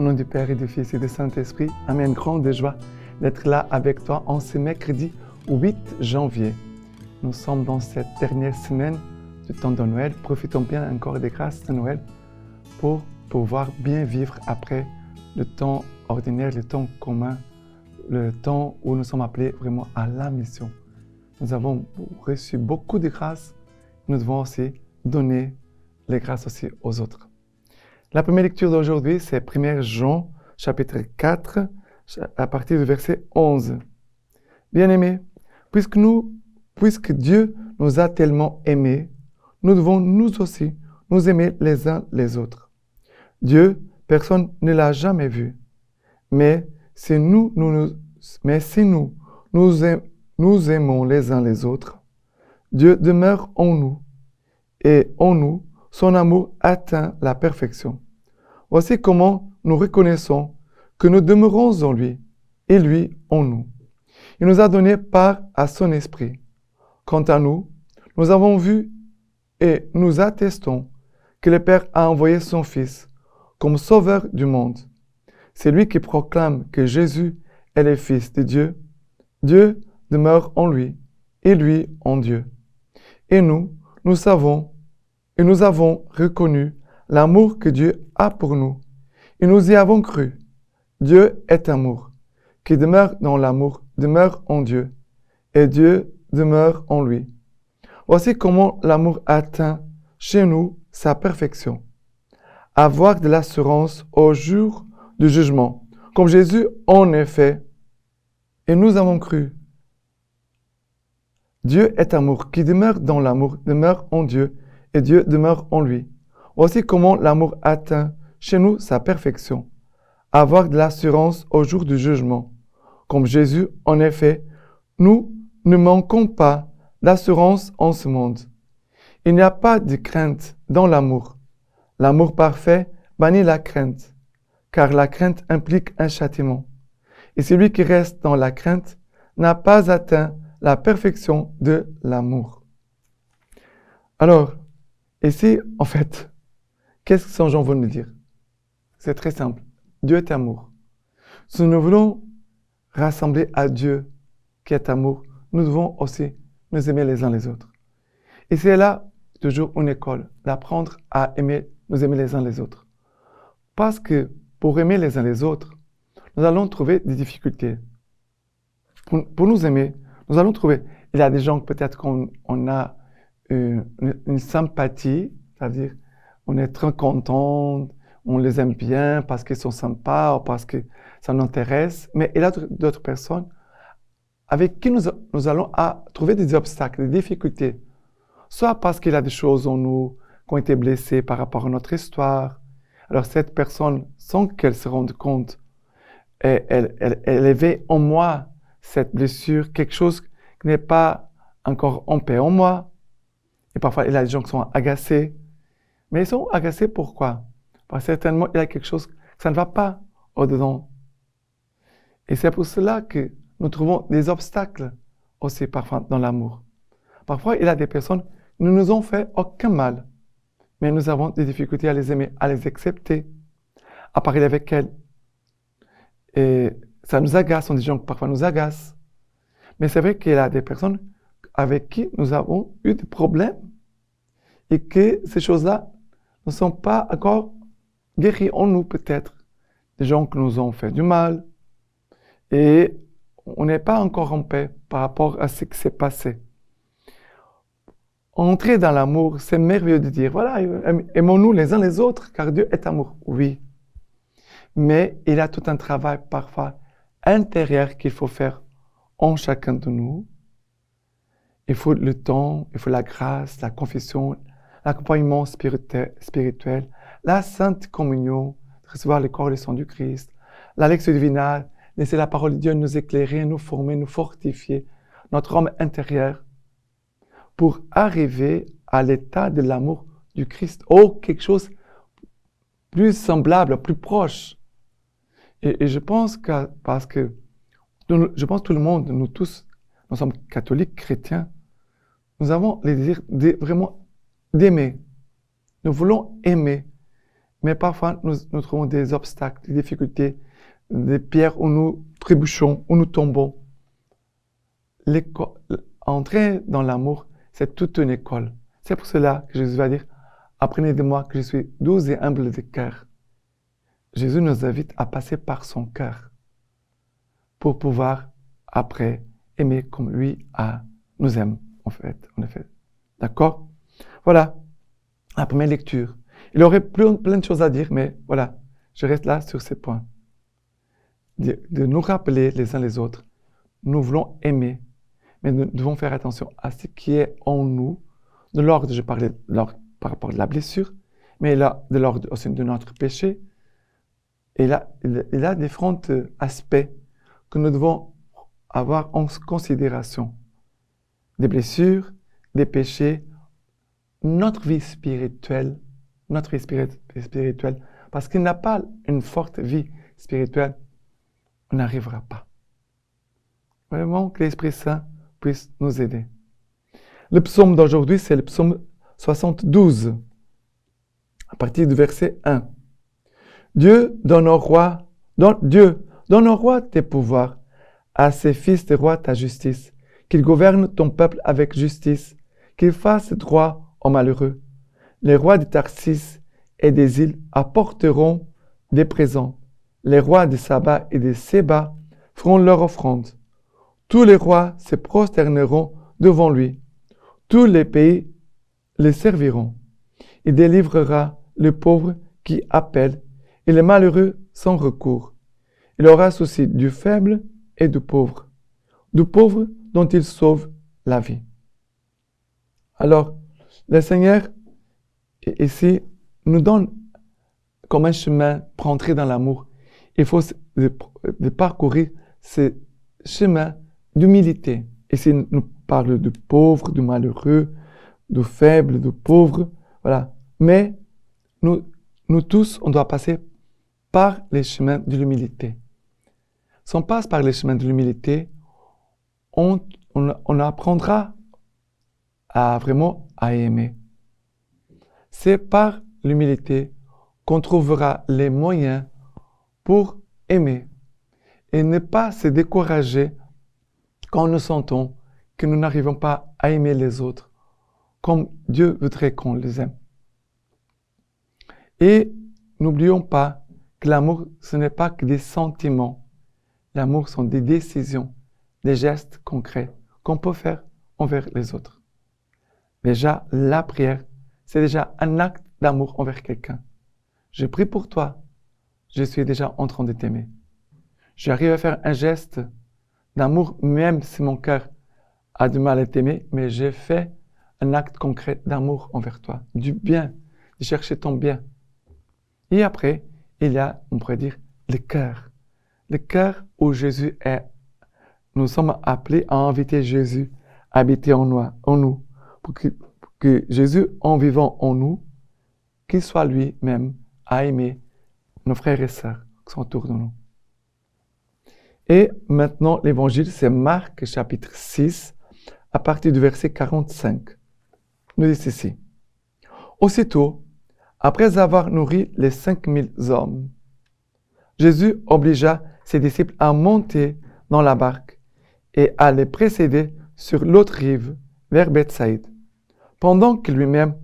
Au nom du Père et du Fils et du Saint-Esprit, Amen. Grande joie d'être là avec toi en ce mercredi 8 janvier. Nous sommes dans cette dernière semaine du temps de Noël. Profitons bien encore des grâces de Noël pour pouvoir bien vivre après le temps ordinaire, le temps commun, le temps où nous sommes appelés vraiment à la mission. Nous avons reçu beaucoup de grâces. Nous devons aussi donner les grâces aussi aux autres. La première lecture d'aujourd'hui, c'est 1 Jean, chapitre 4, à partir du verset 11. Bien-aimés, puisque Dieu nous a tellement aimés, nous devons nous aussi nous aimer les uns les autres. Dieu, personne ne l'a jamais vu. Mais si nous aimons les uns les autres, Dieu demeure en nous, et en nous, son amour atteint la perfection. Voici comment nous reconnaissons que nous demeurons en lui, et lui en nous. Il nous a donné part à son esprit. Quant à nous, nous avons vu et nous attestons que le Père a envoyé son Fils comme sauveur du monde. C'est lui qui proclame que Jésus est le Fils de Dieu. Dieu demeure en lui, et lui en Dieu. Et nous avons reconnu l'amour que Dieu a pour nous, et nous y avons cru. Dieu est amour. Qui demeure dans l'amour demeure en Dieu, et Dieu demeure en lui. Voici comment l'amour atteint chez nous sa perfection. Avoir de l'assurance au jour du jugement, comme Jésus en est fait, et nous avons cru. Dieu est amour. Qui demeure dans l'amour demeure en Dieu, et Dieu demeure en lui. Voici comment l'amour atteint chez nous sa perfection. Avoir de l'assurance au jour du jugement. Comme Jésus, en effet, nous ne manquons pas d'assurance en ce monde. Il n'y a pas de crainte dans l'amour. L'amour parfait bannit la crainte, car la crainte implique un châtiment. Et celui qui reste dans la crainte n'a pas atteint la perfection de l'amour. Alors, ici, en fait, qu'est-ce que Saint Jean veut nous dire? C'est très simple. Dieu est amour. Si nous voulons rassembler à Dieu qui est amour, nous devons aussi nous aimer les uns les autres. Et c'est là, toujours une école, d'apprendre à nous aimer les uns les autres. Parce que pour aimer les uns les autres, nous allons trouver des difficultés. Pour nous aimer, nous allons trouver, il y a des gens que peut-être qu'on a une sympathie, c'est-à-dire on est très content, on les aime bien parce qu'ils sont sympas ou parce que ça nous intéresse, mais il y a d'autres personnes avec qui nous allons trouver des obstacles, des difficultés, soit parce qu'il y a des choses en nous qui ont été blessées par rapport à notre histoire. Alors cette personne, sans qu'elle se rende compte, elle éveille en moi cette blessure, quelque chose qui n'est pas encore en paix en moi. Et parfois, il y a des gens qui sont agacés. Mais ils sont agacés pourquoi? Parce que certainement, il y a quelque chose que ça ne va pas au-dedans. Et c'est pour cela que nous trouvons des obstacles aussi parfois dans l'amour. Parfois, il y a des personnes qui ne nous ont fait aucun mal, mais nous avons des difficultés à les aimer, à les accepter, à parler avec elles. Et ça nous agace, on dit des gens qui parfois nous agacent. Mais c'est vrai qu'il y a des personnes avec qui nous avons eu des problèmes et que ces choses-là ne sont pas encore guéries en nous peut-être. Des gens qui nous ont fait du mal et on n'est pas encore en paix par rapport à ce qui s'est passé. Entrer dans l'amour, c'est merveilleux de dire, voilà, aimons-nous les uns les autres car Dieu est amour. Oui, mais il y a tout un travail parfois intérieur qu'il faut faire en chacun de nous. Il faut le temps, il faut la grâce, la confession, l'accompagnement spirituel, la sainte communion, recevoir le corps et le sang du Christ, la lecture divine, laisser la parole de Dieu nous éclairer, nous former, nous fortifier, notre homme intérieur, pour arriver à l'état de l'amour du Christ, quelque chose plus semblable, plus proche. Et je pense que, je pense que tout le monde, nous tous, nous sommes catholiques, chrétiens, nous avons le désir vraiment d'aimer. Nous voulons aimer. Mais parfois, nous trouvons des obstacles, des difficultés, des pierres où nous trébuchons, où nous tombons. Entrer dans l'amour, c'est toute une école. C'est pour cela que Jésus va dire, apprenez de moi que je suis doux et humble de cœur. Jésus nous invite à passer par son cœur pour pouvoir, après, aimer comme lui nous aime, en effet. D'accord? Voilà, la première lecture. Il aurait plein de choses à dire, mais voilà, je reste là sur ces points. De nous rappeler les uns les autres, nous voulons aimer, mais nous devons faire attention à ce qui est en nous, de l'ordre, je parlais par rapport à la blessure, mais là, de l'ordre aussi de notre péché. Et là, il a différents aspects que nous devons avoir en considération. Des blessures, des péchés, notre vie spirituelle, parce qu'il n'a pas une forte vie spirituelle, on n'arrivera pas. Vraiment que l'Esprit Saint puisse nous aider. Le psaume d'aujourd'hui, c'est le psaume 72, à partir du verset 1. Dieu donne au roi tes pouvoirs, à ses fils de roi ta justice, qu'il gouverne ton peuple avec justice, qu'il fasse droit aux malheureux. Les rois de Tarsis et des îles apporteront des présents. Les rois de Saba et de Séba feront leur offrande. Tous les rois se prosterneront devant lui. Tous les pays les serviront. Il délivrera le pauvre qui appelle et les malheureux sans recours. Il aura souci du faible et du pauvre dont il sauve la vie. Alors, le Seigneur, ici, nous donne comme un chemin pour entrer dans l'amour. Il faut de parcourir ce chemin d'humilité. Ici, il nous parle du pauvre, du malheureux, du faible, du pauvre. Voilà. Mais nous tous, on doit passer par les chemins de l'humilité. Si on passe par les chemins de l'humilité, on apprendra vraiment à aimer. C'est par l'humilité qu'on trouvera les moyens pour aimer et ne pas se décourager quand nous sentons que nous n'arrivons pas à aimer les autres comme Dieu voudrait qu'on les aime. Et n'oublions pas que l'amour, ce n'est pas que des sentiments. L'amour sont des décisions, des gestes concrets qu'on peut faire envers les autres. Déjà, la prière, c'est déjà un acte d'amour envers quelqu'un. Je prie pour toi, je suis déjà en train de t'aimer. J'arrive à faire un geste d'amour, même si mon cœur a du mal à t'aimer, mais j'ai fait un acte concret d'amour envers toi, du bien, de chercher ton bien. Et après, il y a, on pourrait dire, le cœur. Le cœur où Jésus est. Nous sommes appelés à inviter Jésus à habiter en nous, pour que Jésus, en vivant en nous, qu'il soit lui-même à aimer nos frères et sœurs qui sont autour de nous. Et maintenant, l'évangile, c'est Marc, chapitre 6, à partir du verset 45. Nous dit ceci. Aussitôt, après avoir nourri les 5000 hommes, Jésus obligea ses disciples à monter dans la barque et à les précéder sur l'autre rive, vers Bethsaïde, pendant que lui-même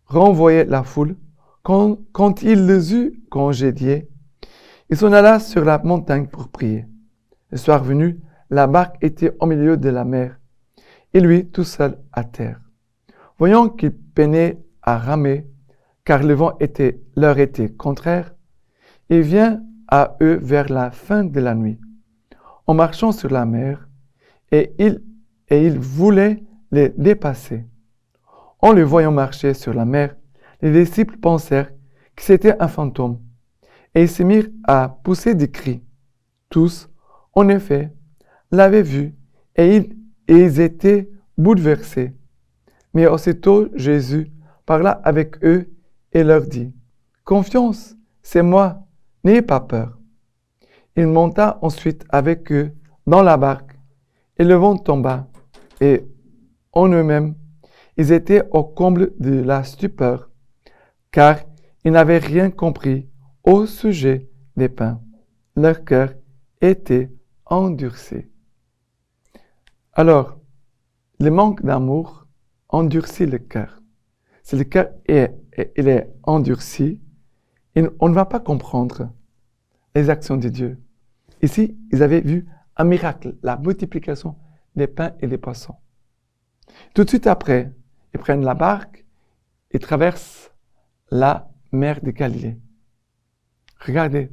renvoyait la foule. Quand il les eut congédiés, il s'en alla sur la montagne pour prier. Le soir venu, la barque était au milieu de la mer, et lui tout seul à terre. Voyant qu'il peinait à ramer, car le vent leur était contraire, il vient à eux vers la fin de la nuit, en marchant sur la mer, et il voulait les dépasser. En le voyant marcher sur la mer, les disciples pensèrent que c'était un fantôme, et ils se mirent à pousser des cris. Tous, en effet, l'avaient vu, et ils étaient bouleversés. Mais aussitôt Jésus parla avec eux et leur dit, « Confiance, c'est moi, n'ayez pas peur. » Il monta ensuite avec eux dans la barque, et le vent tomba, et en eux-mêmes, ils étaient au comble de la stupeur, car Ils n'avaient rien compris au sujet des pains. Leur cœur était endurci. Alors, le manque d'amour endurcit le cœur. Si le cœur il est endurci, on ne va pas comprendre les actions de Dieu. Ici, ils avaient vu un miracle, la multiplication des pains et des poissons. Tout de suite après, ils prennent la barque et traversent la mer de Galilée. Regardez,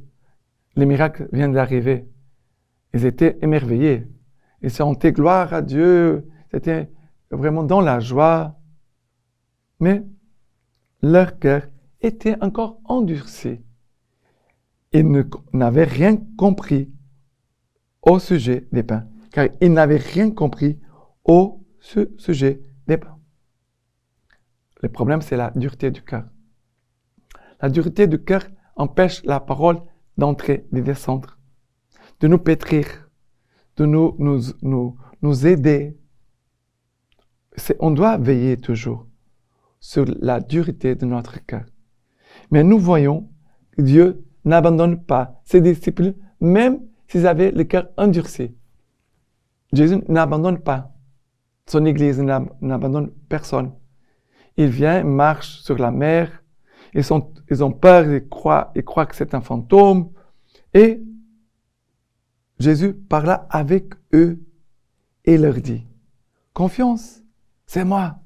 les miracles viennent d'arriver. Ils étaient émerveillés. Ils sentaient gloire à Dieu. C'était vraiment dans la joie. Mais leur cœur était encore endurci. Ils n'avaient rien compris au sujet des pains. Car ils n'avaient rien compris au sujet des pains. Le problème, c'est la dureté du cœur. La dureté du cœur empêche la parole d'entrer, de descendre, de nous pétrir, de nous aider. On doit veiller toujours sur la dureté de notre cœur. Mais nous voyons que Dieu n'abandonne pas ses disciples, même s'ils avaient le cœur endurci. Jésus n'abandonne pas son Église, n'abandonne personne. Il vient, marche sur la mer, ils ont peur, ils croient que c'est un fantôme. Et Jésus parla avec eux et leur dit, « Confiance, c'est moi,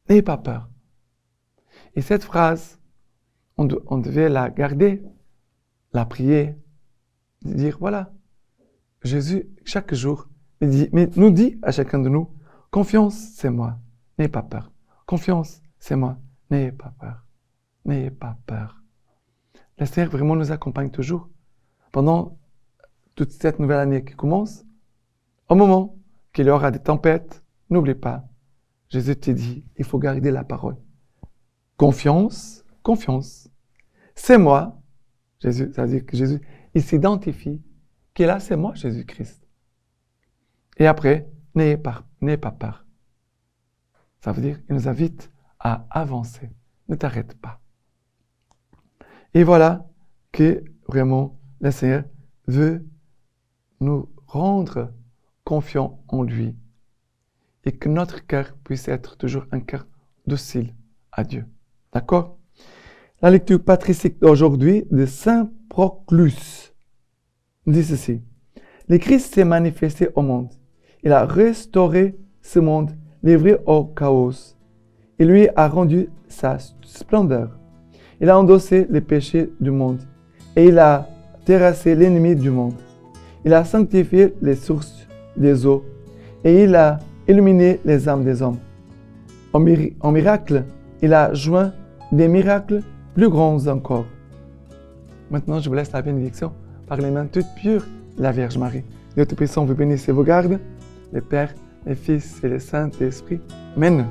n'ayez pas peur. » Et cette phrase, on devait la garder, la prier, dire, voilà, Jésus, chaque jour, nous dit à chacun de nous, « Confiance, c'est moi, n'ayez pas peur. Confiance, c'est moi, n'ayez pas peur. N'ayez pas peur. » Le Seigneur vraiment nous accompagne toujours. Pendant toute cette nouvelle année qui commence, au moment qu'il y aura des tempêtes, n'oublie pas, Jésus te dit, il faut garder la parole. Confiance, confiance. C'est moi. Jésus, ça veut dire que Jésus, il s'identifie que là, c'est moi, Jésus-Christ. Et après, n'ayez pas peur. Ça veut dire qu'il nous invite à avancer. Ne t'arrête pas. Et voilà que vraiment le Seigneur veut nous rendre confiants en lui et que notre cœur puisse être toujours un cœur docile à Dieu. D'accord? La lecture patristique d'aujourd'hui de Saint Proclus dit ceci. Le Christ s'est manifesté au monde. Il a restauré ce monde livré au chaos. Il lui a rendu sa splendeur. Il a endossé les péchés du monde et il a terrassé l'ennemi du monde. Il a sanctifié les sources des eaux et il a illuminé les âmes des hommes. En miracle, il a joint des miracles plus grands encore. Maintenant, je vous laisse la bénédiction par les mains toutes pures de la Vierge Marie. Dieu Tout-Puissant vous bénisse et vous garde, le Père, le Fils et le Saint-Esprit. Amen.